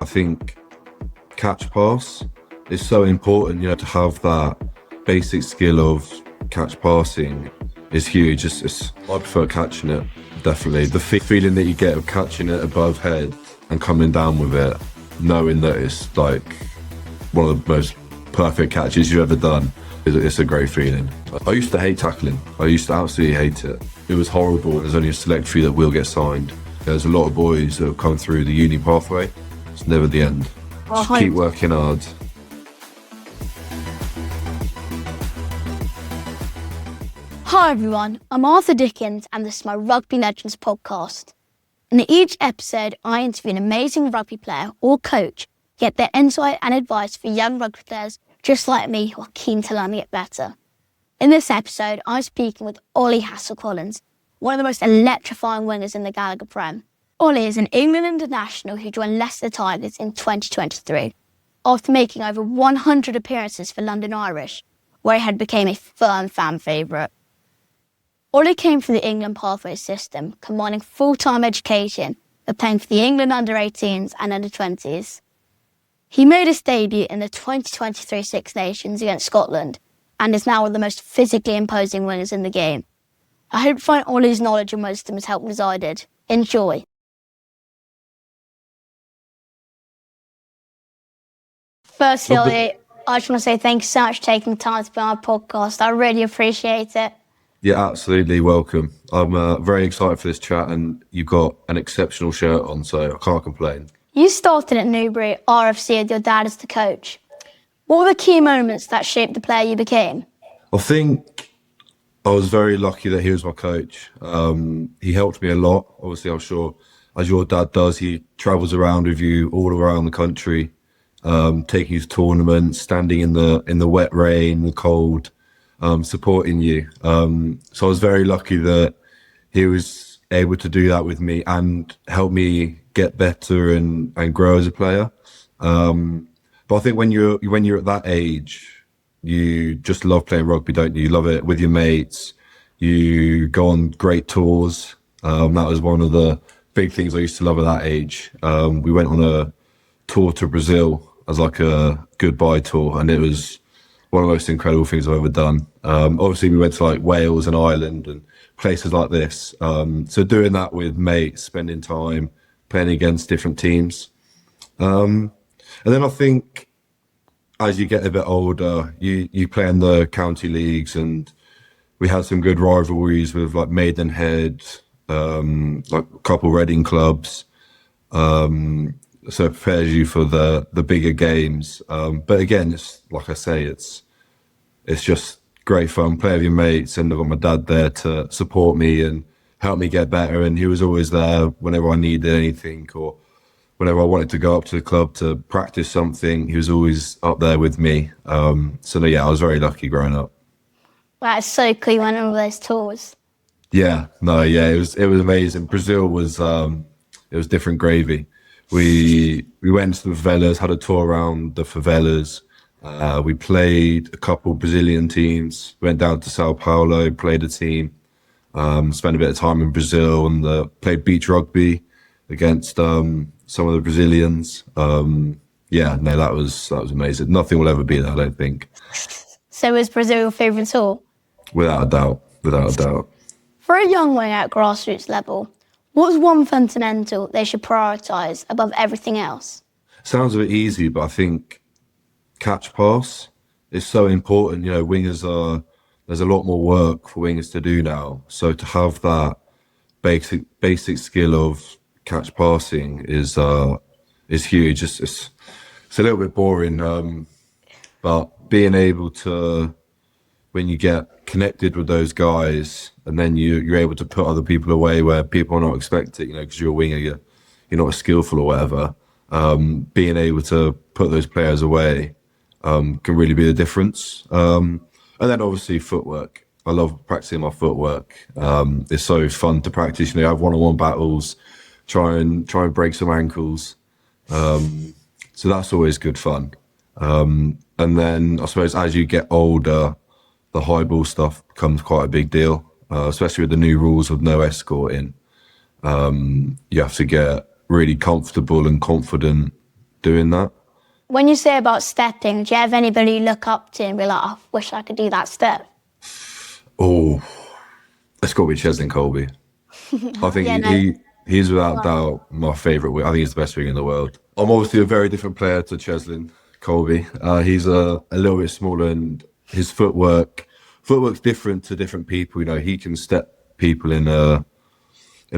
I think catch pass is so important, to have that basic skill of catch passing is huge. I prefer catching it, definitely. The feeling that you get of catching it above head and coming down with it, knowing that it's like one of the most perfect catches you've ever done, it's a great feeling. I used to hate tackling. I used to absolutely hate it. It was horrible. There's only a select few that will get signed. There's a lot of boys that have come through the uni pathway. It's never the end. Just keep working hard. Hi everyone, I'm Arthur Dickins and this is my Rugby Legends podcast. In each episode, I interview an amazing rugby player or coach, get their insight and advice for young rugby players just like me who are keen to learn to get better. In this episode, I'm speaking with Ollie Hassell-Collins, one of the most electrifying wingers in the Gallagher Prem. Ollie is an England international who joined Leicester Tigers in 2023 after making over 100 appearances for London Irish, where he had become a firm fan favourite. Ollie came through the England pathway system, combining full-time education with playing for the England under-18s and under-20s. He made his debut in the 2023 Six Nations against Scotland and is now one of the most physically imposing wingers in the game. I hope you find Ollie's knowledge and wisdom has helped as I did. Enjoy. Firstly, Ollie, I just want to say thank you so much for taking the time to be on our podcast. I really appreciate it. Yeah, absolutely welcome. I'm very excited for this chat, and you've got an exceptional shirt on, so I can't complain. You started at Newbury RFC with your dad as the coach. What were the key moments that shaped the player you became? I think I was very lucky that he was my coach. He helped me a lot. Obviously, I'm sure, as your dad does, he travels around with you all around the country, taking you to tournaments, standing in the wet rain, the cold, supporting you. So I was very lucky that he was able to do that with me and help me get better and grow as a player. But I think when you're at that age, you just love playing rugby, don't you? You love it with your mates. You go on great tours. That was one of the big things I used to love at that age. We went on a tour to Brazil as like a goodbye tour, and it was one of the most incredible things I've ever done. Obviously, we went to like Wales and Ireland and places like this. So doing that with mates, spending time playing against different teams. And then I think as you get a bit older, you play in the county leagues, and we had some good rivalries with like Maidenhead, like a couple Reading clubs. So it prepares you for the bigger games. But again, it's like I say, it's just great fun. Play with your mates, and I've got my dad there to support me and help me get better. And he was always there whenever I needed anything, or whenever I wanted to go up to the club to practice something. He was always up there with me. So yeah, I was very lucky growing up. Wow, it's so cool you went on all those tours. Yeah, it was amazing. Brazil was it was different gravy. We went to the favelas, had a tour around the favelas. We played a couple Brazilian teams, went down to Sao Paulo, played a team, spent a bit of time in Brazil, and played beach rugby against some of the Brazilians. That was amazing. Nothing will ever be that, I don't think. So was Brazil your favourite tour? Without a doubt. For a young winger at grassroots level, what's one fundamental they should prioritise above everything else? Sounds a bit easy, but I think catch pass is so important. There's a lot more work for wingers to do now. So to have that basic skill of catch passing is huge. It's a little bit boring, but being able to, when you get connected with those guys, and then you're able to put other people away where people are not expecting, because you're a winger, you're not as skillful or whatever. Being able to put those players away can really be the difference. And then obviously footwork. I love practicing my footwork. It's so fun to practice. Have one-on-one battles, try and break some ankles. So that's always good fun. And then I suppose as you get older, the high ball stuff becomes quite a big deal, especially with the new rules of no escorting. You have to get really comfortable and confident doing that. When you say about stepping, do you have anybody you look up to and be like, I wish I could do that step? Oh, it's got to be Cheslin Colby. I think he's without doubt my favourite winger. I think he's the best winger in the world. I'm obviously a very different player to Cheslin Colby. He's a little bit smaller, and his footwork's different to different people. You know, he can step people in a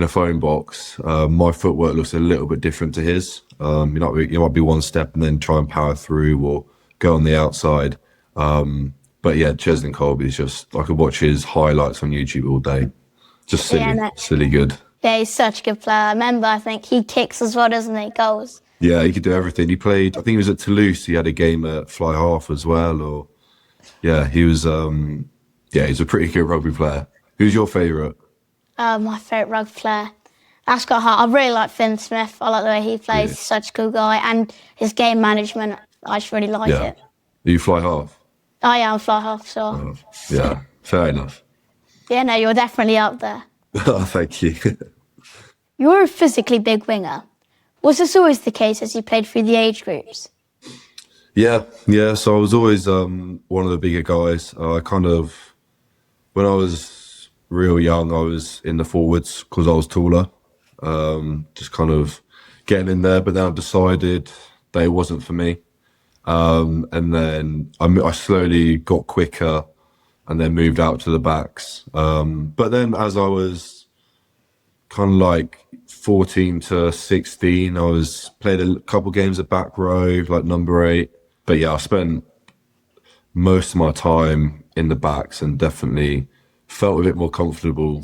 phone box. My footwork looks a little bit different to his. You might be one step and then try and power through or go on the outside. But yeah, Cheslin Colby is just, I could watch his highlights on YouTube all day. Just silly good. Yeah, he's such a good player. I remember, I think he kicks as well, doesn't he? Goals. Yeah, he could do everything. He played, I think he was at Toulouse. He had a game at fly half as well. He was, he's a pretty good rugby player. Who's your favourite? My favourite rugby player. That's got hard. I really like Finn Smith. I like the way he plays. He's such a cool guy. And his game management, I just really like it. Do you fly half? Oh, yeah, I'm fly half, so. Oh, yeah, fair enough. Yeah, no, you're definitely up there. Oh, thank you. You're a physically big winger. Was this always the case as you played through the age groups? Yeah. So I was always one of the bigger guys. When I was real young, I was in the forwards because I was taller. Just kind of getting in there, but then I decided that it wasn't for me. And then I slowly got quicker and then moved out to the backs. But then as I was kind of like 14 to 16, I played a couple games at back row, like number 8. But yeah, I spent most of my time in the backs and definitely felt a bit more comfortable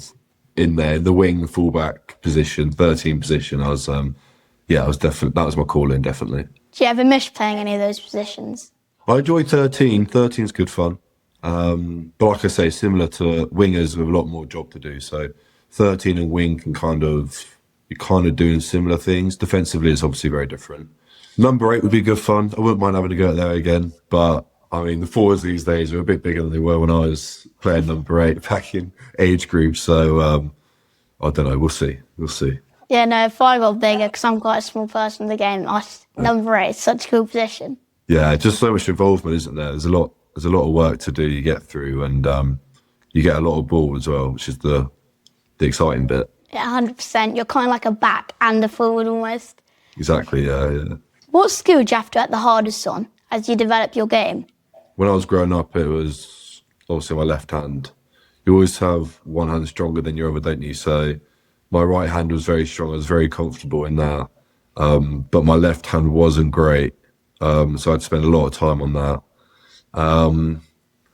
in there, the wing fullback position, 13 position. I was definitely, that was my calling, definitely. Do you ever miss playing any of those positions? I enjoy 13. 13's good fun. But like I say, similar to wingers with a lot more job to do. So 13 and wing you're kind of doing similar things. Defensively, it's obviously very different. Number 8 would be good fun. I wouldn't mind having to go there again. But I mean, the forwards these days are a bit bigger than they were when I was playing number 8 back in age group. So I don't know. We'll see. Yeah, no, if I got bigger, because I'm quite a small person in the game, number 8 is such a cool position. Yeah, just so much involvement, isn't there? There's a lot of work to do. You get through, and you get a lot of ball as well, which is the exciting bit. Yeah, 100%. You're kind of like a back and a forward almost. Exactly. Yeah. What skill do you have to work the hardest on as you develop your game? When I was growing up, it was obviously my left hand. You always have one hand stronger than your other, don't you? So my right hand was very strong. I was very comfortable in that. But my left hand wasn't great. So I'd spend a lot of time on that. And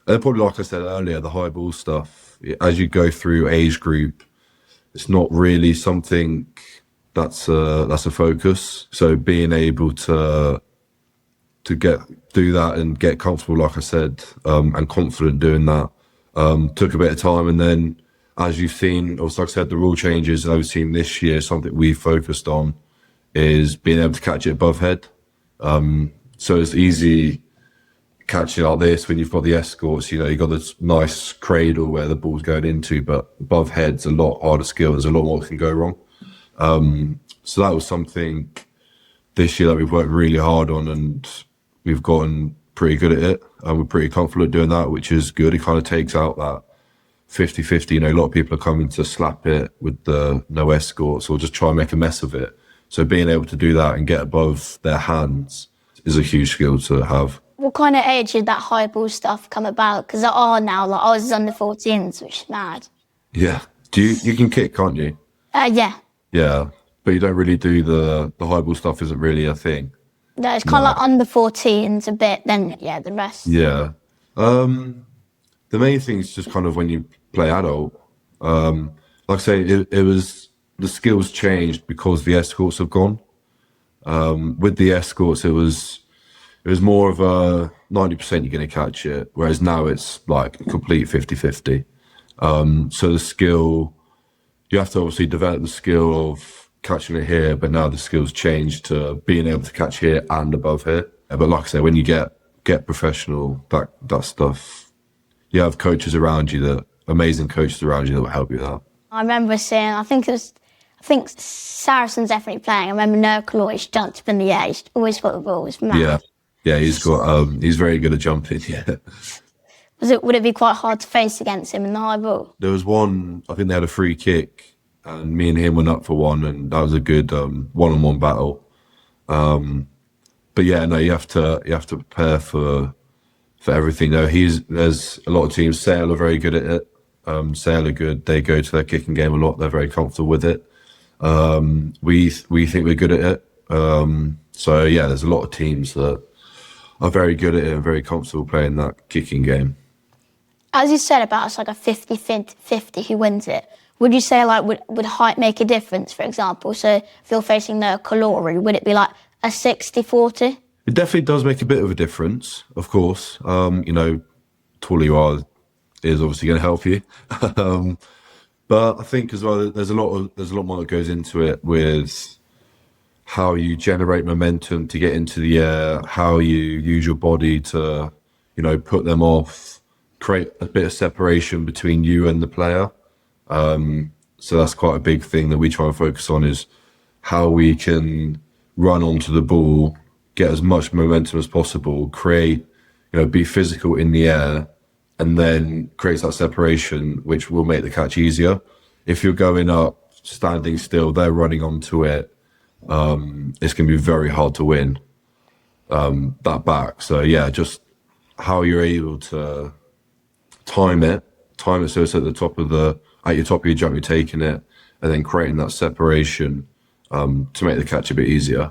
probably, like I said earlier, the high ball stuff, as you go through age group, it's not really something that's a focus. So being able to do that and get comfortable, like I said, and confident doing that, took a bit of time. And then, as you've seen, also like I said, the rule changes and I've seen this year, something we focused on is being able to catch it above head. So it's easy catching like this when you've got the escorts, you've got this nice cradle where the ball's going into, but above head's a lot harder skill. There's a lot more that can go wrong. So that was something this year that we've worked really hard on, and we've gotten pretty good at it. And we're pretty confident doing that, which is good. It kind of takes out that 50-50. A lot of people are coming to slap it with the no escorts or just try and make a mess of it. So being able to do that and get above their hands is a huge skill to have. What kind of age did that high ball stuff come about? Because now, I was under 14s, which is mad. Yeah. You can kick, can't you? Yeah. Yeah. But you don't really do the high ball stuff isn't really a thing. No, it's kind of like under 14s a bit, then, the rest. Yeah. The main thing is just kind of when you play adult. Like I say, it was, the skills changed because the escorts have gone. With the escorts, it was more of a 90% you're going to catch it, whereas now it's like a complete 50-50. So the skill, you have to obviously develop the skill of catching it here, but now the skill's changed to being able to catch here and above here. But like I say, when you get professional, that stuff, you have coaches around you, amazing coaches around you that will help you with that. I remember seeing, I think it was I think Saracen's definitely playing. I remember Noah Kalor's jumped up in the air. He's always got the ball. It's mad. Yeah, he's very good at jumping, yeah. Would it be quite hard to face against him in the high ball? There was one, I think they had a free kick, and me and him went up for one, and that was a good one-on-one battle. But yeah, no, you have to prepare for everything. No, there's a lot of teams. Sale are very good at it. Sale are good. They go to their kicking game a lot. They're very comfortable with it. We think we're good at it. So yeah, there's a lot of teams that are very good at it and very comfortable playing that kicking game. As you said about it's like a 50-50 who wins it, would you say like would height make a difference, for example? So if you're facing the Kalori, would it be like a 60-40? It definitely does make a bit of a difference, of course. Taller you are is obviously going to help you. But I think as well, there's a lot more that goes into it with how you generate momentum to get into the air, how you use your body to, put them off, create a bit of separation between you and the player. So that's quite a big thing that we try and focus on, is how we can run onto the ball, get as much momentum as possible, create, be physical in the air, and then create that separation, which will make the catch easier. If you're going up, standing still, they're running onto it, it's going to be very hard to win that back. So yeah, just how you're able to time it so it's at your top of your jump, you're taking it, and then creating that separation to make the catch a bit easier.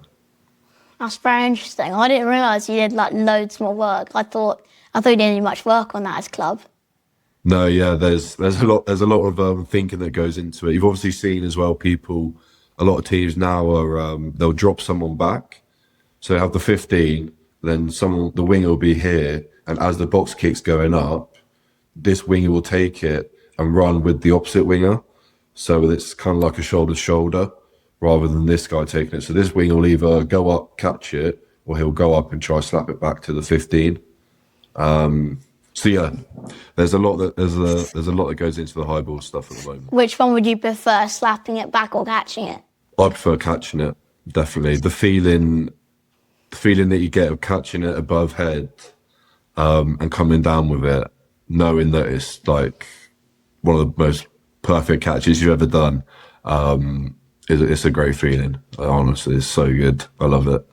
That's very interesting. I didn't realise you did like loads more work. I thought you didn't do much work on that as a club. No, yeah, there's a lot of thinking that goes into it. You've obviously seen as well, a lot of teams now are they'll drop someone back, so they have the 15, then the winger will be here, and as the box kick's going up, this winger will take it and run with the opposite winger, so it's kind of like a shoulder to shoulder rather than this guy taking it. So this winger will either go up, catch it, or he'll go up and try slap it back to the 15. So yeah, there's a lot that goes into the high ball stuff at the moment. Which one would you prefer, slapping it back or catching it? I prefer catching it, definitely. The feeling that you get of catching it above head, and coming down with it, knowing that it's like one of the most perfect catches you've ever done, it's a great feeling. Honestly, it's so good. I love it.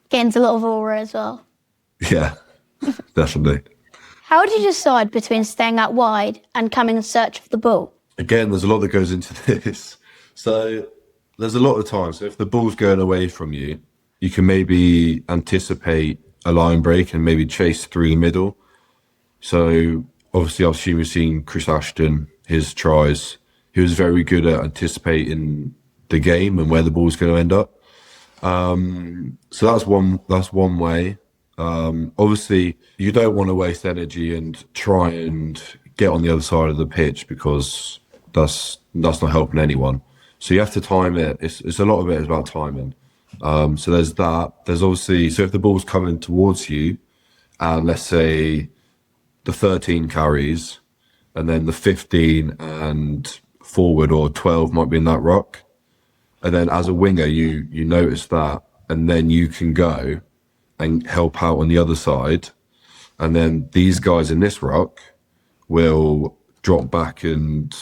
Getting a lot of aura as well. Yeah, definitely. How do you decide between staying out wide and coming in search of the ball? Again, there's a lot that goes into this. So there's a lot of times, so if the ball's going away from you, you can maybe anticipate a line break and maybe chase through the middle. So obviously I've seen Chris Ashton, his tries, he was very good at anticipating the game and where the ball's going to end up. So that's one way. Obviously you don't want to waste energy and try and get on the other side of the pitch, because that's not helping anyone. So you have to time it. It's a lot of it is about timing. So there's that. There's obviously, so if the ball's coming towards you, and let's say the 13 carries, and then the 15 and forward or 12 might be in that ruck, and then as a winger you notice that, and then you can go and help out on the other side, and then these guys in this ruck will drop back and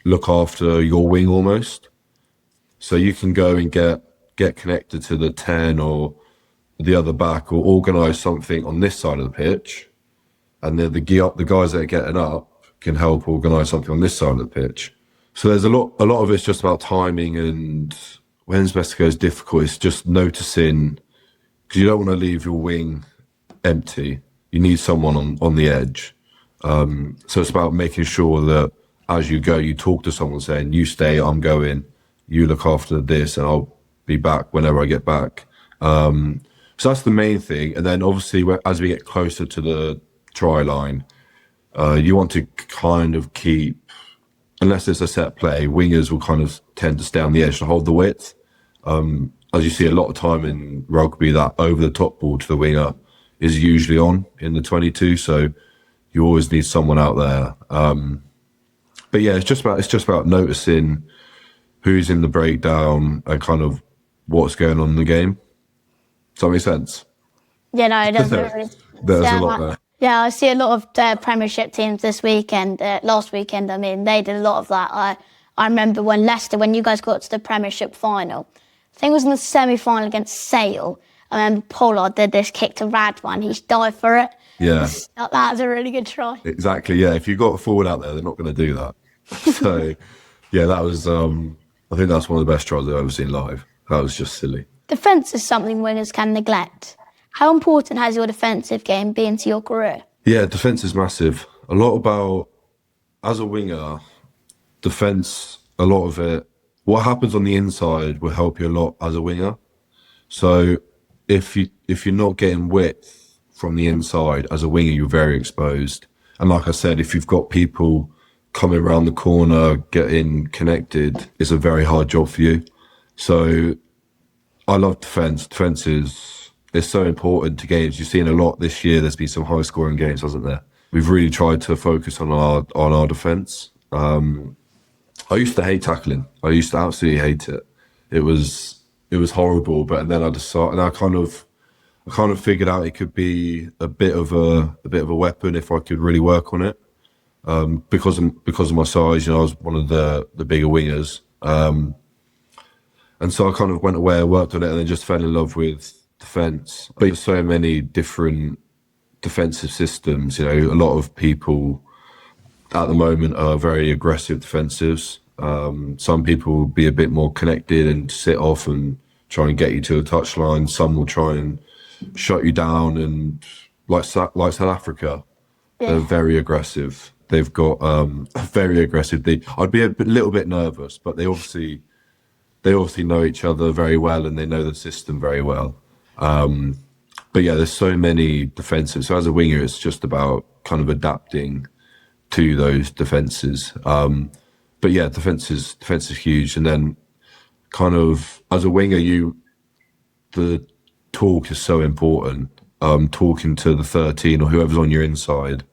look after your wing almost. So you can go and get connected to the 10 or the other back, or organise something on this side of the pitch, and then the guys that are getting up can help organise something on this side of the pitch. So there's a lot of it's just about timing, and when's best to go is difficult. It's just noticing, because you don't want to leave your wing empty. You need someone on the edge. So it's about making sure that as you go, you talk to someone saying, you stay, I'm going, you look after this, and I'll be back whenever I get back. So that's the main thing. And then obviously as we get closer to the try line, you want to kind of keep, unless it's a set play, wingers will kind of tend to stay on the edge to hold the width. As you see a lot of time in rugby, that over the top ball to the winger is usually on in the 22. So you always need someone out there. But yeah, it's just about noticing who's in the breakdown and kind of what's going on in the game. Does that make sense? Yeah, no, it doesn't really. There's a lot there. Yeah, I see a lot of the Premiership teams this weekend, last weekend, I mean, they did a lot of that. I remember when Leicester, when you guys got to the Premiership final, I think it was in the semi-final against Sale, I remember Pollard did this kick to Radwan, he dived for it. Yeah. That was a really good try. Exactly, yeah. If you've got a forward out there, they're not going to do that. So, yeah, that was, I think that's one of the best tries I've ever seen live. That was just silly. Defence is something wingers can neglect. How important has your defensive game been to your career? Yeah, defence is massive. A lot about, as a winger, defence, a lot of it, what happens on the inside will help you a lot as a winger. So if you're not getting width from the inside, as a winger, you're very exposed. And like I said, if you've got people coming around the corner, getting connected, it's a very hard job for you. So I love defence. Defence is so important to games. You've seen a lot this year. There's been some high scoring games, hasn't there? We've really tried to focus on our defence. I used to hate tackling. I used to absolutely hate it. It was horrible. But then I kind of figured out it could be a bit of a weapon if I could really work on it. Because of my size, I was one of the bigger wingers. And so I kind of went away, worked on it, and then just fell in love with defence. But there's so many different defensive systems. A lot of people at the moment are very aggressive defensives. Some people will be a bit more connected and sit off and try and get you to a touchline. Some will try and shut you down, and like South Africa, they're very aggressive. They've got very aggressive. I'd be a little bit nervous, but they obviously know each other very well and they know the system very well. But yeah, there's so many defensives. So as a winger, it's just about kind of adapting to those defenses. But yeah, defense is huge. And then kind of as a winger, the talk is so important. Talking to the 13 or whoever's on your inside.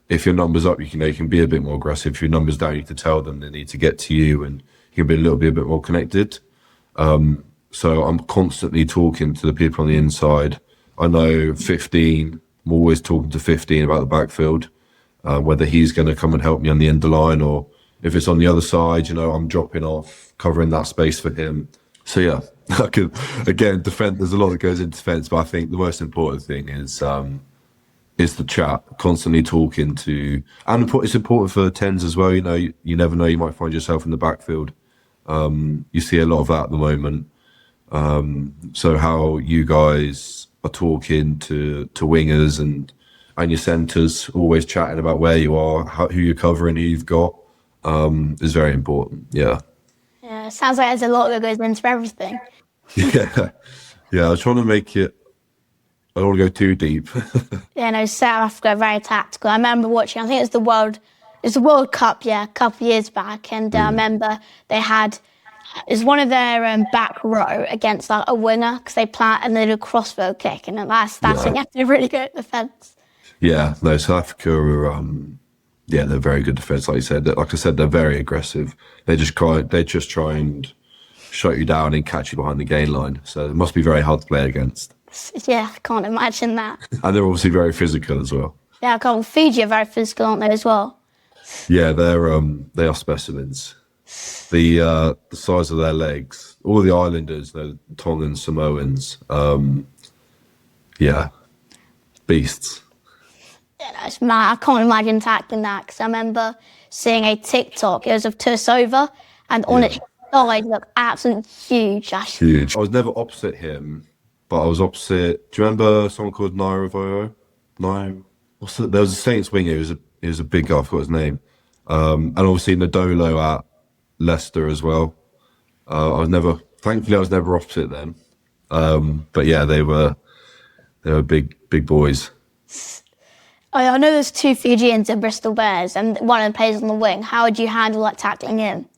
If your number's up, you can be a bit more aggressive. If your number's down, you need to tell them they need to get to you, and you can be a little bit more connected. So I'm constantly talking to the people on the inside. I know 15, I'm always talking to 15 about the backfield, whether he's going to come and help me on the end of the line, or if it's on the other side, I'm dropping off, covering that space for him. So yeah, again, defense, there's a lot that goes into defense, but I think the most important thing is the chat, constantly talking to, and it's important for 10s as well. You never know, you might find yourself in the backfield. You see a lot of that at the moment. So how you guys are talking to wingers and your centres, always chatting about where you are, who you're covering, who you've got, is very important. Yeah. Yeah, sounds like there's a lot that goes into everything. Yeah. I was trying to make it, I don't want to go too deep. Yeah, no, South Africa, very tactical. I remember watching, I think it was the World Cup, a couple of years back, and I remember they had, it's one of their back row against like a winger, because they plant and they do a crossbow kick, and that's when you have to be really good at defence. Yeah, no, South Africa are, they're very good defence, like you said. Like I said, they're very aggressive. They just try and shut you down and catch you behind the gain line. So it must be very hard to play against. Yeah, I can't imagine that. And they're obviously very physical as well. Yeah, Fiji are very physical, aren't they, as well? Yeah, they are specimens. The size of their legs, all the islanders, Tongans, Samoans, beasts. Yeah, that's mad. I can't imagine tackling that, because I remember seeing a TikTok. It was of Tursova, and on its side looked absolutely huge. Huge. I was never opposite him, but I was opposite. Do you remember someone called Nairo? There was a Saints winger. He was a big guy. I forgot his name. And obviously Nadolo at Leicester as well. Thankfully I was never opposite them. But yeah, they were big boys. I know there's two Fijians in Bristol Bears, and one of them plays on the wing. How would you handle tackling him?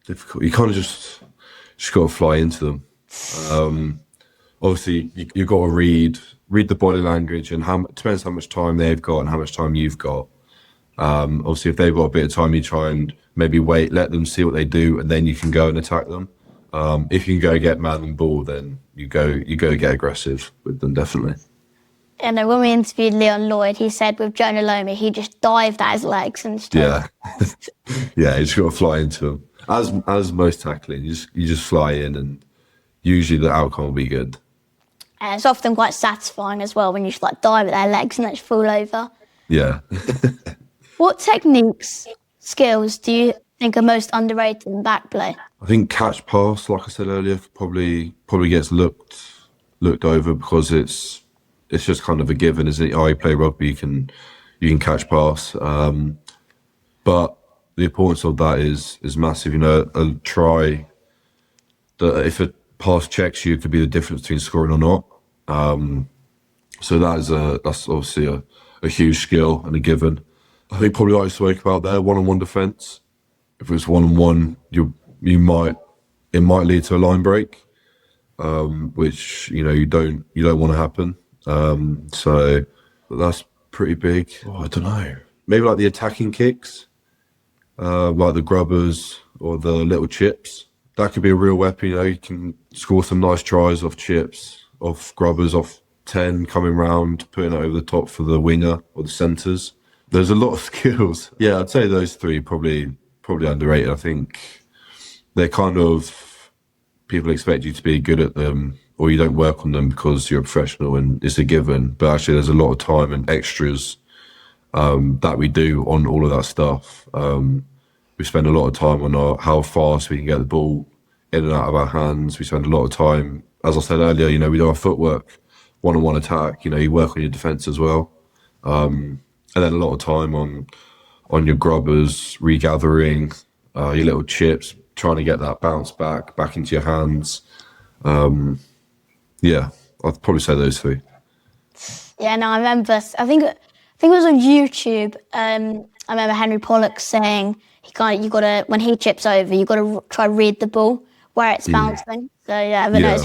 Difficult. You kind of just got to fly into them. Obviously, you've got to read the body language, and depends how much time they've got and how much time you've got. Obviously, if they've got a bit of time, you try and maybe wait, let them see what they do, and then you can go and attack them. If you can go get man and ball, then you go get aggressive with them, definitely. And when we interviewed Leon Lloyd, he said with Jonah Lomi, he just dived at his legs and just Yeah, yeah, you just got to fly into them. As most tackling, you just fly in, and usually the outcome will be good. And it's often quite satisfying as well when you just like dive at their legs and they just fall over. Yeah. What techniques, skills do you think are most underrated in back play? I think catch pass, like I said earlier, probably gets looked over because it's just kind of a given, isn't it? Oh, you play rugby, you can catch pass, but the importance of that is massive. You know, a try that if a pass checks you, it could be the difference between scoring or not. So that's obviously a huge skill and a given. I think probably like I spoke about there, one-on-one defence. If it's one-on-one, it might lead to a line break, which you don't want to happen. So that's pretty big. Oh, I don't know. Maybe like the attacking kicks, like the grubbers or the little chips. That could be a real weapon. You know, you can score some nice tries off chips, off grubbers, off 10 coming round, putting it over the top for the winger or the centres. There's a lot of skills. Yeah, I'd say those three probably underrated. I think they're kind of, people expect you to be good at them, or you don't work on them because you're a professional and it's a given. But actually, there's a lot of time and extras that we do on all of that stuff. We spend a lot of time on how fast we can get the ball in and out of our hands. We spend a lot of time, as I said earlier, we do our footwork, one-on-one attack. You work on your defence as well. And then a lot of time on your grubbers, regathering, your little chips, trying to get that bounce back into your hands. Yeah, I'd probably say those three. Yeah, no, I remember. I think it was on YouTube. I remember Henry Pollock saying when he chips over, you gotta try to read the ball where it's bouncing. So yeah, but no,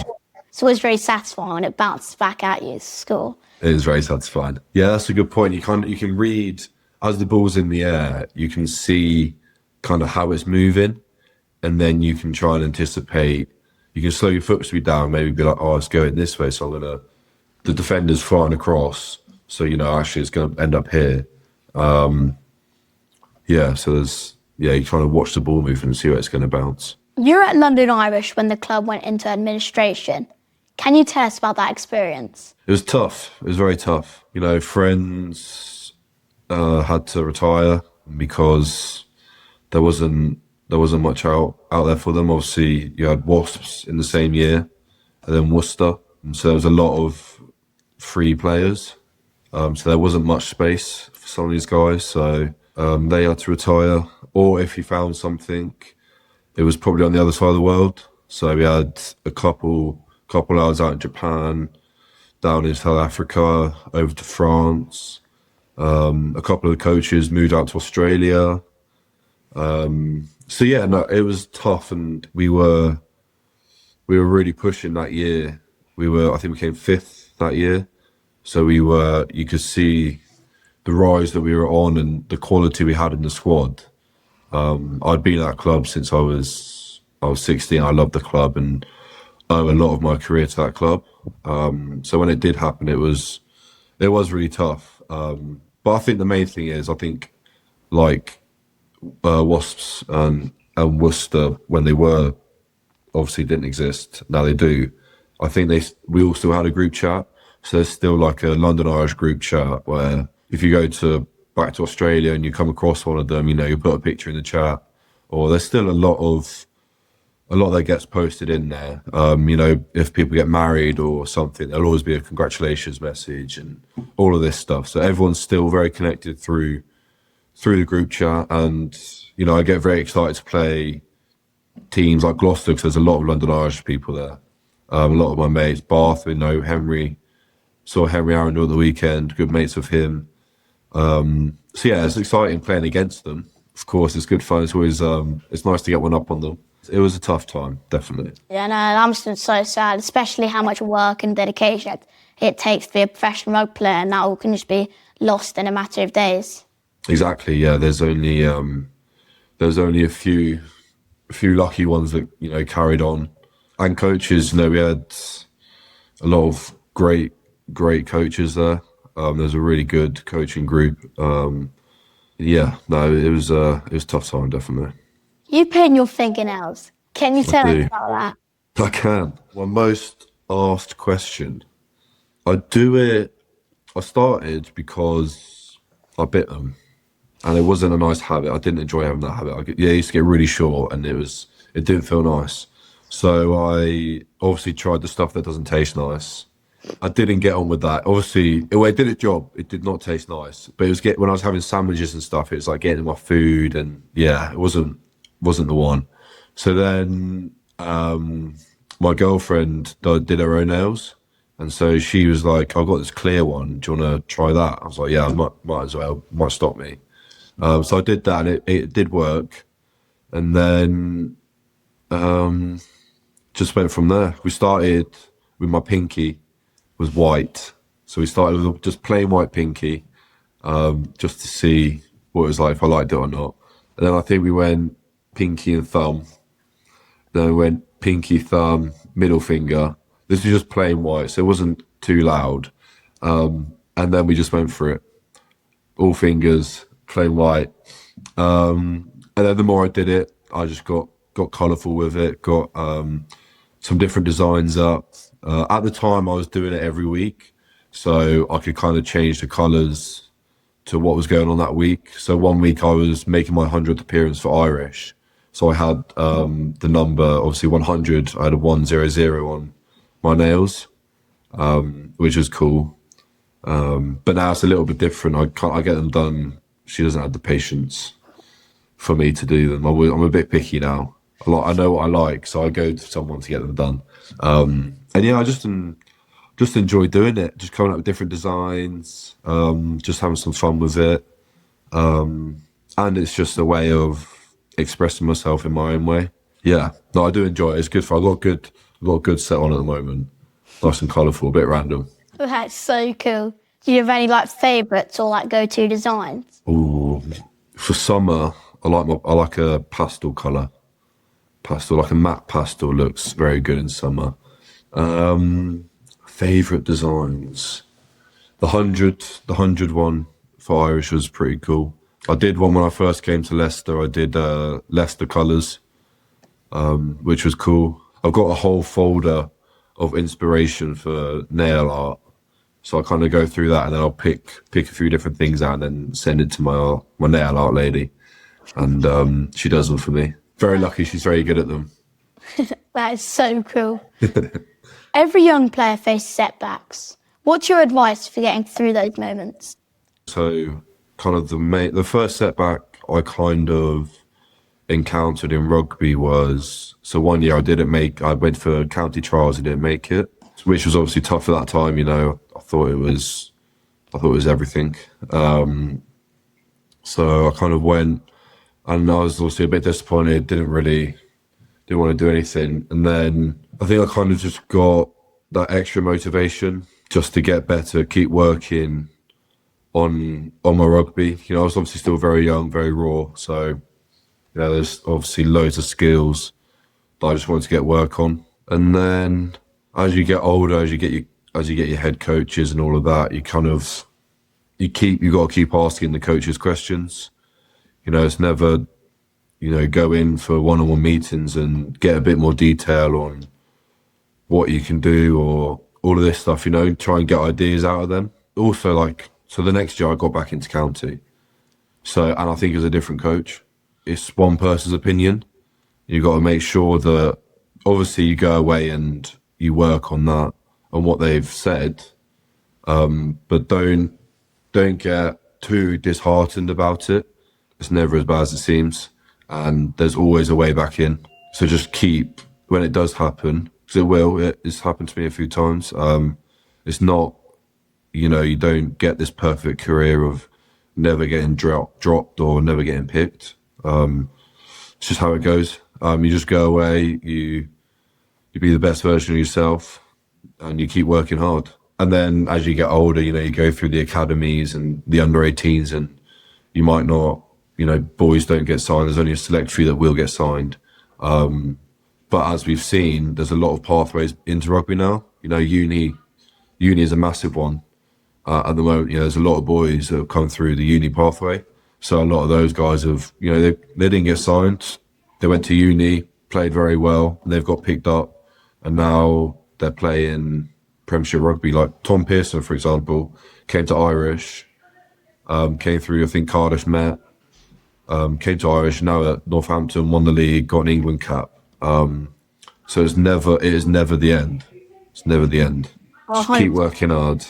it's always very satisfying when it bounces back at you to score. It is very satisfying. Yeah, that's a good point. You can read as the ball's in the air. You can see kind of how it's moving, and then you can try and anticipate. You can slow your foot speed down, maybe be like, oh, it's going this way, so the defender's flying across, so actually it's going to end up here. Yeah, so you kind of watch the ball move and see where it's going to bounce. You were at London Irish when the club went into administration. Can you tell us about that experience? It was tough. It was very tough. Friends had to retire because there wasn't much out there for them. Obviously, you had Wasps in the same year, and then Worcester, and so there was a lot of free players. So there wasn't much space for some of these guys. So they had to retire, or if you found something, it was probably on the other side of the world. So we had a couple hours out in Japan, down in South Africa, over to France. A couple of the coaches moved out to Australia. So yeah, no, it was tough, and we were really pushing that year. I think we came 5th that year. So you could see the rise that we were on and the quality we had in the squad. I'd been at that club since I was 16. I loved the club and owe a lot of my career to that club. So when it did happen, it was really tough. But I think the main thing is, like Wasps and Worcester, when they were, obviously didn't exist, now they do. I think we all still had a group chat. So there's still like a London Irish group chat where if you go back to Australia and you come across one of them, you put a picture in the chat, or there's still a lot that gets posted in there. If people get married or something, there'll always be a congratulations message and all of this stuff. So everyone's still very connected through the group chat. And, I get very excited to play teams like Gloucester because there's a lot of London Irish people there. A lot of my mates, Bath, Henry, saw Henry Arundel at the weekend, good mates with him. So yeah, it's exciting playing against them. Of course, it's good fun. It's always, it's nice to get one up on them. It was a tough time, definitely. Yeah, no, I'm just so sad, especially how much work and dedication it takes to be a professional rugby player, and that all can just be lost in a matter of days. Exactly. Yeah. There's only a few lucky ones that carried on, and coaches. We had a lot of great coaches there. There's a really good coaching group. Yeah, no, it was a tough time, definitely. You paint your fingernails. Can you I tell us do. about that? I can. My most asked question. I do it. I started because I bit them, and it wasn't a nice habit. I didn't enjoy having that habit. It used to get really short, and it didn't feel nice. So I obviously tried the stuff that doesn't taste nice. I didn't get on with that. Obviously, it did its job. It did not taste nice, but when I was having sandwiches and stuff, it was like getting in my food, and yeah, it wasn't the one. So then my girlfriend did her own nails, and so she was like, "I've got this clear one. Do you want to try that?" I was like, "Yeah, I might as well. Might stop me." So I did that, and it did work. And then just went from there. We started with my pinky was white, so we started with just plain white pinky, just to see what it was like, if I liked it or not. And then I think we went pinky and thumb. Then we went pinky, thumb, middle finger. This was just plain white, so it wasn't too loud. And then we just went for it. All fingers, plain white. And then the more I did it, I just got colourful with it, got some different designs up. At the time, I was doing it every week, so I could kind of change the colours to what was going on that week. So one week I was making my 100th appearance for Irish. So I had the number, obviously 100, I had a 100 on my nails, which was cool. But now it's a little bit different. I get them done. She doesn't have the patience for me to do them. I'm a bit picky now. I know what I like, so I go to someone to get them done. And yeah, I just enjoy doing it, just coming up with different designs, just having some fun with it. And it's just a way of expressing myself in my own way. Yeah, no, I do enjoy it. It's good for. I've got a good set on at the moment. Nice and colourful, a bit random. That's so cool. Do you have any favourites or go-to designs? Ooh, for summer, I like a pastel colour. Pastel, like a matte pastel, looks very good in summer. Favourite designs. The hundred one for Irish was pretty cool. I did one when I first came to Leicester. I did Leicester colours, which was cool. I've got a whole folder of inspiration for nail art, so I kind of go through that, and then I'll pick a few different things out and then send it to my nail art lady, and she does them for me. Very lucky. She's very good at them. That is so cool. Every young player faces setbacks. What's your advice for getting through those moments? So, kind of the first setback I kind of encountered in rugby was, so one year I went for county trials and didn't make it, which was obviously tough at that time. I thought it was everything. So I kind of went, and I was also a bit disappointed. Didn't want to do anything, and then I think I kind of just got that extra motivation just to get better, keep working on my rugby. I was obviously still very young, very raw, so there's obviously loads of skills that I just wanted to get work on. And then as you get older, as you get your head coaches and all of that, you got to keep asking the coaches questions. It's never, go in for one-on-one meetings and get a bit more detail on what you can do or all of this stuff, try and get ideas out of them. Also, so the next year I got back into county. So, and I think as a different coach, it's one person's opinion. You've got to make sure that obviously you go away and you work on that, on what they've said, but don't get too disheartened about it. It's never as bad as it seems, and there's always a way back in. So just keep, when it does happen, because it's happened to me a few times. It's not, you don't get this perfect career of never getting dropped or never getting picked. It's just how it goes. You just go away, you be the best version of yourself, and you keep working hard. And then as you get older, you go through the academies and the under 18s, and you might not, boys don't get signed. There's only a select few that will get signed. But as we've seen, there's a lot of pathways into rugby now. Uni is a massive one. At the moment, there's a lot of boys that have come through the uni pathway. So a lot of those guys have, they didn't get signed. They went to uni, played very well, and they've got picked up. And now they're playing Premiership rugby. Like Tom Pearson, for example, came to Irish, came through, I think, Cardiff Met, came to Irish, now at Northampton, won the league, got an England cap. So it is never the end. It's never the end. Just keep working hard.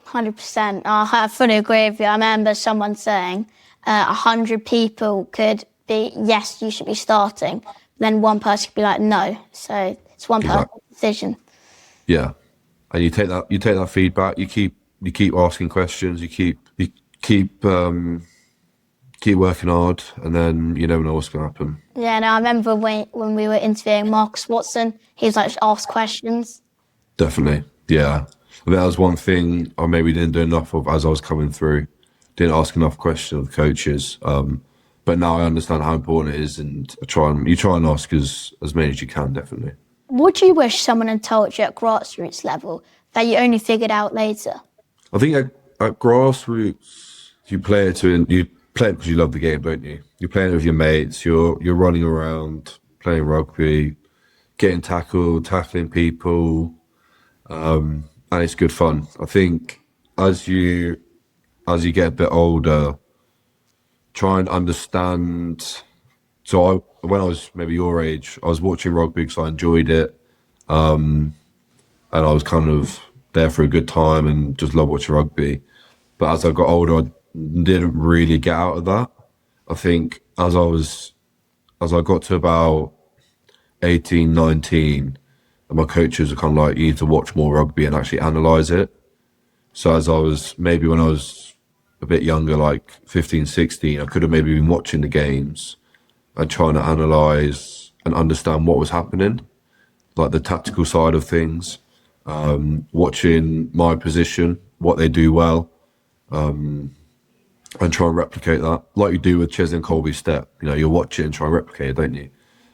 100%. I fully agree with you. I remember someone saying 100 people could be, yes, you should be starting. Then one person could be like, no. So it's one person's decision. Yeah, and you take that feedback. You keep asking questions. You keep working hard, and then you never know what's going to happen. Yeah, no, I remember when we were interviewing Marcus Watson, he was like, ask questions. Definitely, yeah. I think that was one thing I maybe didn't do enough of as I was coming through. Didn't ask enough questions of the coaches. But now I understand how important it is, and you try and ask as many as you can, definitely. What do you wish someone had told you at grassroots level that you only figured out later? I think at grassroots, you play it because you love the game, don't you? You're playing it with your mates. You're running around, playing rugby, getting tackled, tackling people, and it's good fun. I think as you get a bit older, try and understand. So when I was maybe your age, I was watching rugby because I enjoyed it, and I was kind of there for a good time and just love watching rugby. But as I got older, I didn't really get out of that. I think as I got to about 18, 19, and my coaches were kind of like, you need to watch more rugby and actually analyse it. So when I was a bit younger, like 15, 16, I could have maybe been watching the games and trying to analyse and understand what was happening, like the tactical side of things, watching my position, what they do well, and try and replicate that, like you do with Chesley and Colby's step. You watch it and try and replicate it, don't you?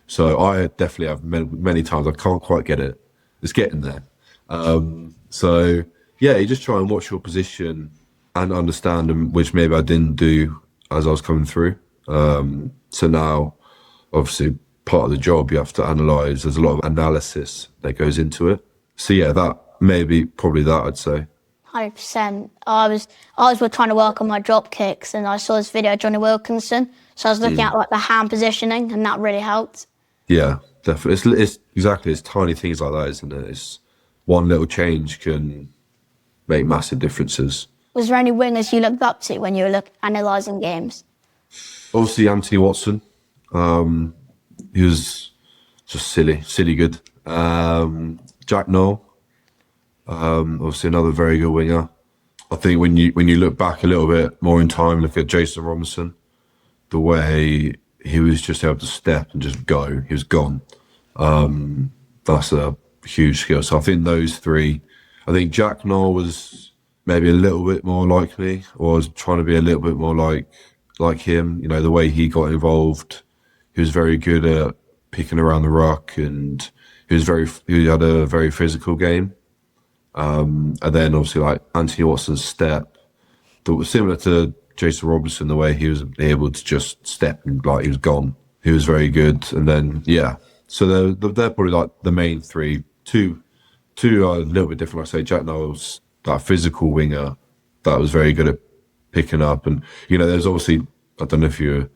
So I definitely have many times I can't quite get it. It's getting there. So yeah, you just try and watch your position and understand them, which maybe I didn't do as I was coming through. So now, obviously, part of the job you have to analyse. There's a lot of analysis that goes into it. So yeah, probably that I'd say. 100%. I was trying to work on my drop kicks, and I saw this video of Johnny Wilkinson. So I was looking at like the hand positioning, and that really helped. Yeah, definitely. It's tiny things like that, isn't it? It's one little change can make massive differences. Was there any wingers you looked up to when you were analysing games? Obviously, Anthony Watson. He was just silly good. Jack Noel. Obviously another very good winger. I think when you look back a little bit more in time, look at Jason Robinson, the way he was just able to step and just go. He was gone. That's a huge skill. So I think those three. I think Jack Noel was maybe a little bit more like me, or I was trying to be a little bit more like him. The way he got involved. He was very good at picking around the ruck, and he had a very physical game. And then obviously like Anthony Watson's step that was similar to Jason Robinson, the way he was able to just step and like he was gone. He was very good. And then yeah, so they're probably like the main three. Two are a little bit different. Like I say, Jack Noel's that physical winger that was very good at picking up. And there's obviously, I don't know if you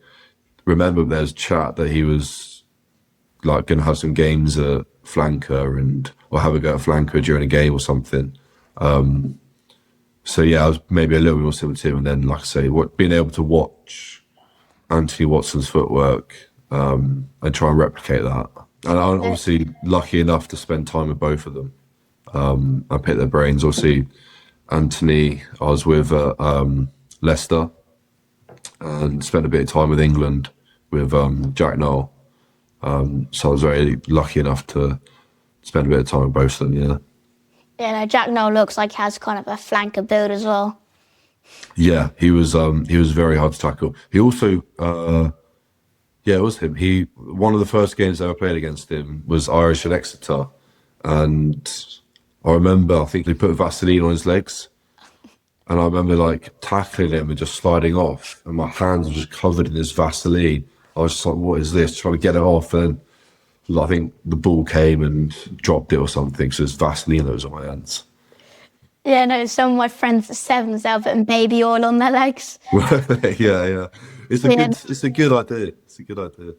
remember, there's chat that he was like going to have some games at flanker or have a go at flanker during a game or something. So yeah, I was maybe a little bit more similar to him. And then, like I say, being able to watch Anthony Watson's footwork and try and replicate that. And I'm obviously lucky enough to spend time with both of them. I picked their brains. Obviously, Anthony, I was with Leicester and spent a bit of time with England with Jack Noel. So I was very lucky enough to spend a bit of time with both of them, yeah. Yeah, no, Jack Noel looks like he has kind of a flanker build as well. Yeah, he was very hard to tackle. He also yeah, it was him. One of the first games I ever played against him was Irish at Exeter, and I remember I think they put Vaseline on his legs, and I remember like tackling him and just sliding off, and my hands were just covered in this Vaseline. I was just like, "What is this?" Trying to get it off, and I think the ball came and dropped it or something. So there's Vaseline that was on my hands. Yeah, no, some of my friends at sevens, they're putting baby oil on their legs. Yeah, yeah. It's a good idea. It's a good idea.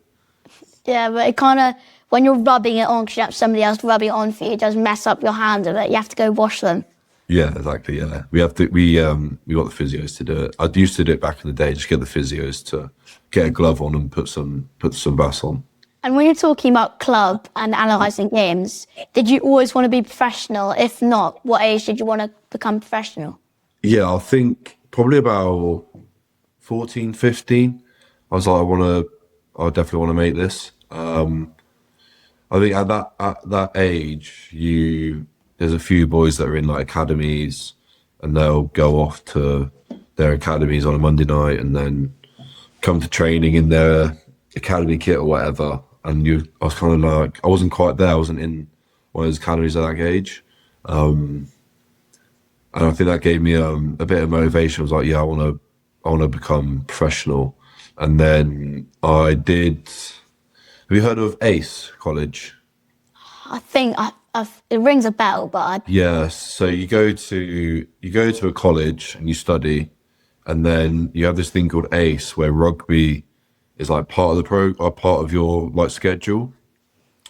Yeah, but it kind of, when you're rubbing it on, because you have somebody else rubbing it on for you, it does mess up your hands a bit. You have to go wash them. Yeah, exactly. Yeah, we got the physios to do it. I used to do it back in the day. Just get the physios to get a glove on and put some Vass on. And when you're talking about club and analysing games, did you always want to be professional? If not, what age did you want to become professional? Yeah, I think probably about 14, 15. I was like, I definitely want to make this. I think at that age, there's a few boys that are in like academies, and they'll go off to their academies on a Monday night and then come to training in their academy kit or whatever. And I was kind of like, I wasn't quite there. I wasn't in one of those academies at that age. And I think that gave me a bit of motivation. I was like, yeah, I want to become professional. And then I did. Have you heard of ACE College? I think it rings a bell, but Yes. So you go to a college and you study, and then you have this thing called ACE, where rugby is like part of part of your like schedule.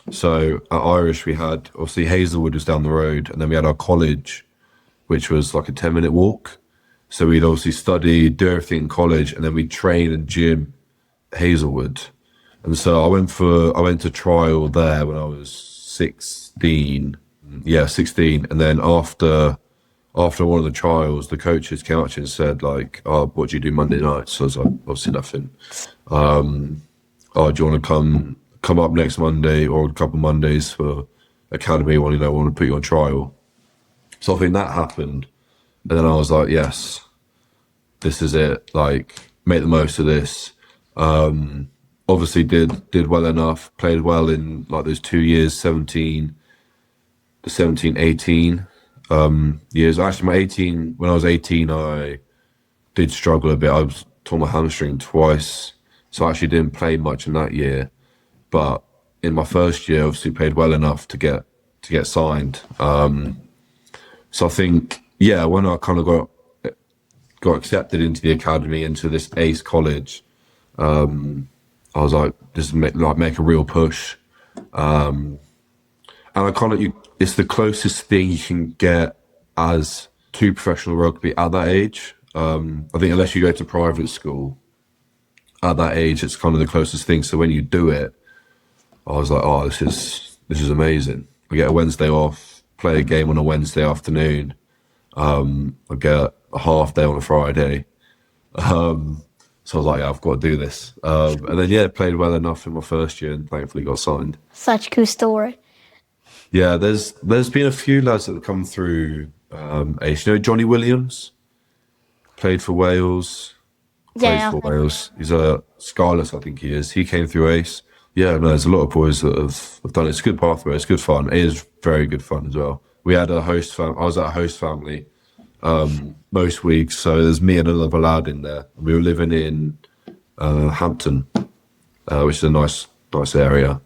So at Irish we had, obviously Hazelwood was down the road, and then we had our college, which was like a 10-minute walk. So we'd obviously study, do everything in college, and then we'd train and gym at Hazelwood. And so I went to trial there when I was 16. Yeah, 16. And then after one of the trials, the coaches came up to me and said, like, "Oh, what do you do Monday nights?" So I was like, obviously nothing. "Oh, do you want to come up next Monday or a couple of Mondays for academy? I want to put you on trial." So I think that happened. And then I was like, yes, this is it. Like, make the most of this. Obviously did well enough, played well in like those 2 years, 17, 18 years. Actually, when I was 18, I did struggle a bit. I was torn my hamstring twice. So I actually didn't play much in that year. But in my first year, obviously played well enough to get signed. So I think, yeah, when I kind of got accepted into the academy, into this ACE college, I was like, just make a real push. And I kind of, it's the closest thing you can get as to professional rugby at that age. I think unless you go to private school, at that age, it's kind of the closest thing. So when you do it, I was like, oh, this is amazing. I get a Wednesday off, play a game on a Wednesday afternoon. I get a half day on a Friday. So I was like, yeah, I've got to do this. And then, yeah, played well enough in my first year and thankfully got signed. such a cool story. Yeah, there's been a few lads that have come through ACE. You know, Johnny Williams played for Wales. Yeah. Plays for Wales. He's a Scarlett, I think he is. He came through ACE. Yeah, no, there's a lot of boys that have done it. It's a good pathway. It's good fun. It is very good fun as well. We had a host I was at a host family most weeks. So there's me and another lad in there. We were living in Hampton, which is a nice area.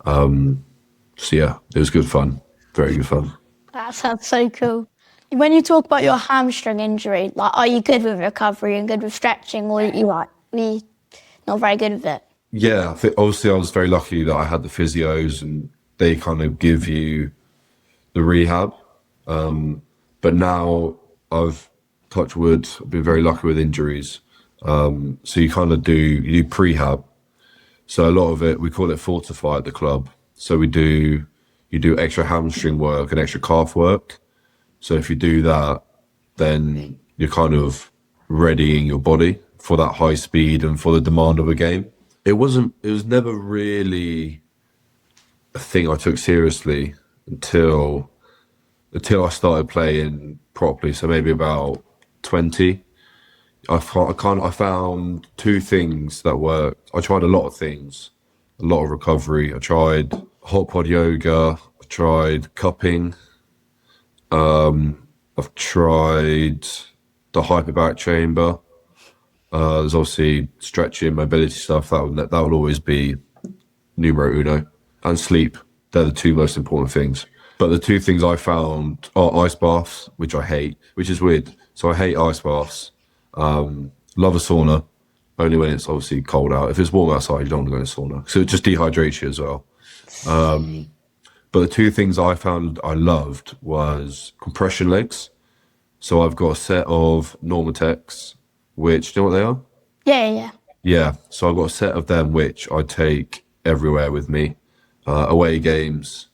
So yeah, it was good fun. Very good fun. That sounds so cool. When you talk about your hamstring injury, like, are you good with recovery and good with stretching, or you not very good with it? Yeah, I think obviously I was very lucky that I had the physios and they kind of give you the rehab. But now I've, touch wood, I've been very lucky with injuries. So you kind of do prehab. So a lot of it, we call it fortify at the club. So you do extra hamstring work and extra calf work. So if you do that, then you're kind of readying your body for that high speed and for the demand of a game. It was never really a thing I took seriously until I started playing properly. So maybe about 20. I found two things that worked. I tried a lot of things, a lot of recovery. I tried hot pod yoga. I tried cupping. I've tried the hyperbaric chamber. There's obviously stretching, mobility stuff. That will always be numero uno. And sleep. They're the two most important things. But the two things I found are ice baths, which I hate, which is weird. So I hate ice baths. Love a sauna, only when it's obviously cold out. If it's warm outside, you don't want to go in a sauna. So it just dehydrates you as well. But the two things I found I loved was compression legs. So I've got a set of Normatecs, which, do you know what they are? Yeah. Yeah. So I've got a set of them, which I take everywhere with me. Away games,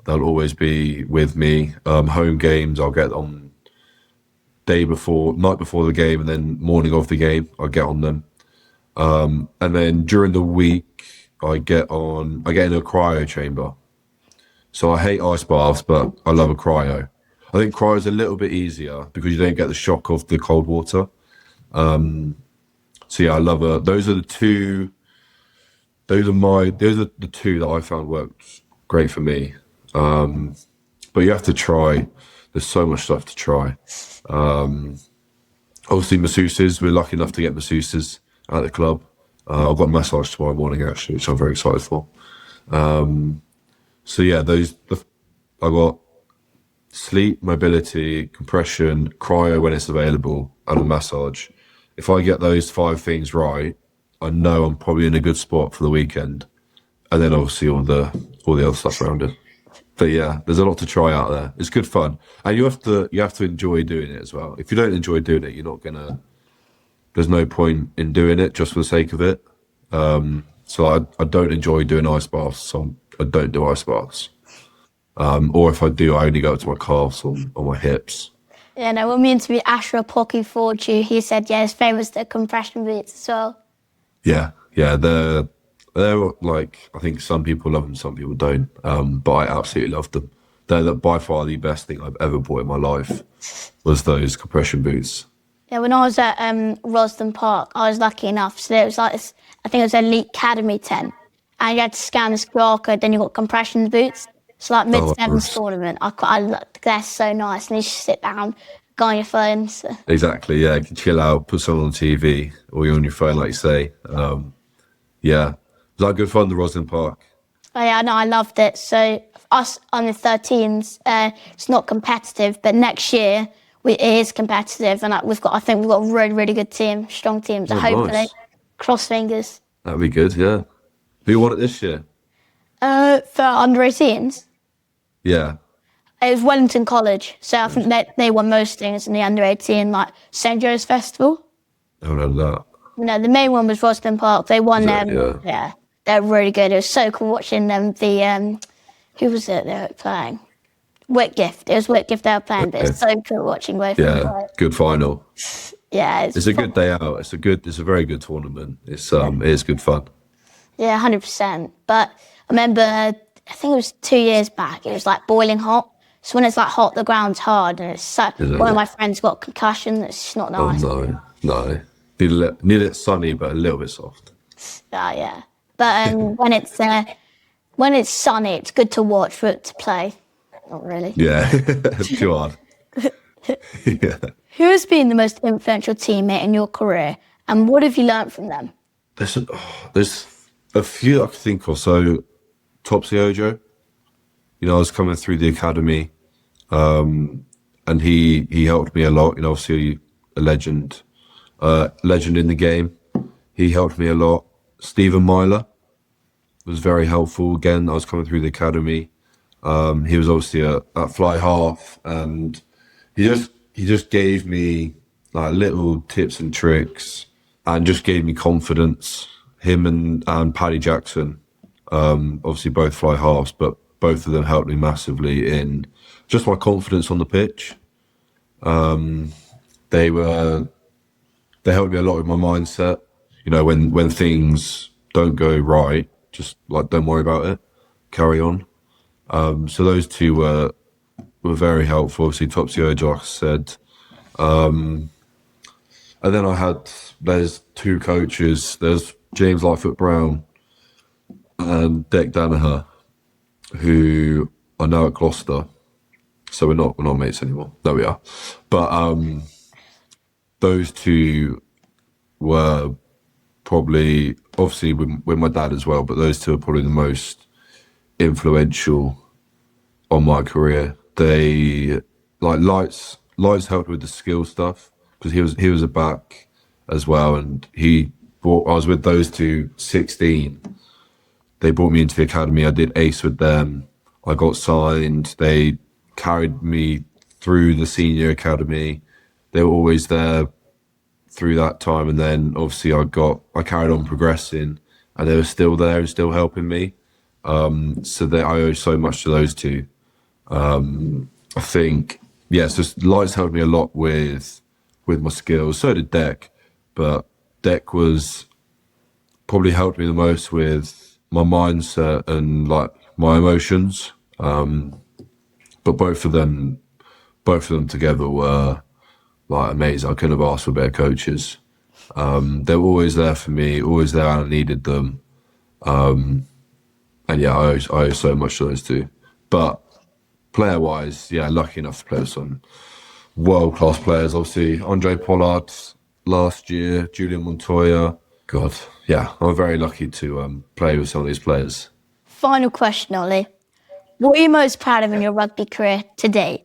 they'll always be with me. Home games, I'll get on night before the game, and then morning of the game, I get on them. And then during the week, I get in a cryo chamber. So I hate ice baths, but I love a cryo. I think cryo is a little bit easier because you don't get the shock of the cold water. So yeah, I love it. Those are the two that I found worked great for me. But you have to try. There's so much stuff to try. Obviously masseuses, we're lucky enough to get masseuses at the club. I've got a massage tomorrow morning actually, which I'm very excited for. So yeah, I got sleep, mobility, compression, cryo when it's available, and a massage. If I get those 5 things right, I know I'm probably in a good spot for the weekend. And then obviously all the other stuff around it. But yeah, there's a lot to try out there. It's good fun, and you have to enjoy doing it as well. If you don't enjoy doing it, there's no point in doing it just for the sake of it. So I don't enjoy doing ice baths, so I don't do ice baths. Or if I do, I only go up to my calves or my hips. Yeah, no, when we interviewed Asher Pocky Fortune, he said, yeah, his favourite's the compression boots as well. Yeah, they're like, I think some people love them, some people don't. But I absolutely love them. They're by far the best thing I've ever bought in my life was those compression boots. Yeah, when I was at Rosden Park, I was lucky enough. So there was like this, I think it was an Elite Academy tent. And you had to scan this QR code, then you got compression boots. So like mid-sevens tournament, they're so nice. And you just sit down, go on your phone. So. Exactly, yeah. You can chill out, put something on TV, or you're on your phone, like you say. Yeah. Was that good fun, the Rosden Park? Oh yeah, no, I loved it. So us under 13s, it's not competitive, but next year it is competitive, and I think we've got a really, really good team, strong team. So hopefully, nice. Cross fingers. That'd be good, yeah. Who won it this year? For under 18s, Yeah. it was Wellington College. So I think they won most things in the under 18, like St Joe's Festival. I don't know that. No, the main one was Rosden Park. They won them. Yeah. They're really good. It was so cool watching them. Who was it they were playing? Whitgift. It was Whitgift they were playing, but it's so cool watching both of them play. Good final. Yeah, it's a good day out. It's a very good tournament. It is good fun. Yeah, 100%. But I remember, I think it was 2 years back. It was like boiling hot. So when it's like hot, the ground's hard, and it's so. One of my friends got a concussion. It's just not nice. Oh, no. Need it sunny, but a little bit soft. Yeah. But when it's sunny, it's good to watch for it to play. Not really. Yeah, too hard. Yeah. Who has been the most influential teammate in your career, and what have you learned from them? There's a few I can think of. So, Topsy Ojo. I was coming through the academy, and he helped me a lot. Obviously a legend in the game. He helped me a lot. Stephen Myler was very helpful. Again, I was coming through the academy. He was obviously at fly half, and he just gave me like little tips and tricks, and just gave me confidence. Him and Paddy Jackson, obviously both fly halves, but both of them helped me massively in just my confidence on the pitch. They helped me a lot with my mindset. When things don't go right, just like don't worry about it, carry on. So those two were very helpful. Obviously, Topsy Ojo, like I said. And And then there's two coaches. There's James Lightfoot Brown and Dick Danaher, who are now at Gloucester. So we're not mates anymore. There we are. But those two were probably, obviously with my dad as well, but those two are probably the most influential on my career. They, like, Lights helped with the skill stuff because he was a back as well, and I was with those two 16. They brought me into the academy. I did ace with them. I got signed. They carried me through the senior academy. They were always there through that time, and then obviously I carried on progressing, and they were still there and still helping me. So I owe so much to those two. I think, so Lights helped me a lot with my skills. So did Deck, but Deck was probably helped me the most with my mindset and like my emotions. But both of them together were like amazing. I couldn't have asked for better coaches. They were always there for me, always there when I needed them. And yeah, I owe so much to those two. But player-wise, lucky enough to play with some world-class players. Obviously, Andre Pollard last year, Julian Montoya. God, I'm very lucky to play with some of these players. Final question, Ollie. What are you most proud of in your rugby career to date?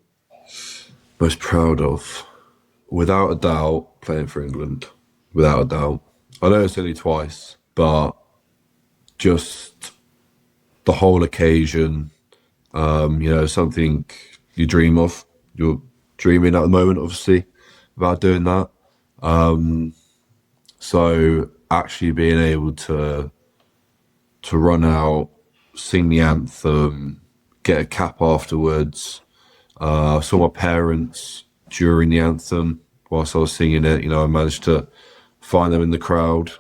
Most proud of? Without a doubt, playing for England. Without a doubt. I know it's only twice, but just the whole occasion, something you dream of. You're dreaming at the moment, obviously, about doing that. So actually being able to run out, sing the anthem, get a cap afterwards. I saw my parents during the anthem whilst I was singing it. I managed to find them in the crowd.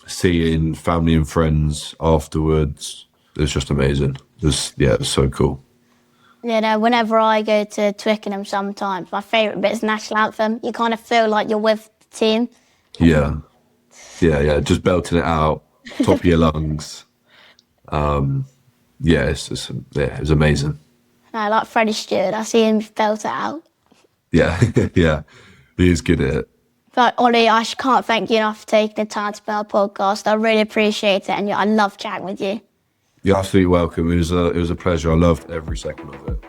Seeing family and friends afterwards, it was just amazing. It was so cool. Whenever I go to Twickenham sometimes, my favourite bit is National Anthem. You kind of feel like you're with the team. Yeah, just belting it out, top of your lungs. It was amazing. Like Freddie Stewart, I see him belt it out. Yeah, he is good at it. But Ollie, I can't thank you enough for taking the time to be on our podcast. I really appreciate it, and I love chatting with you. You're absolutely welcome. It was a pleasure. I loved every second of it.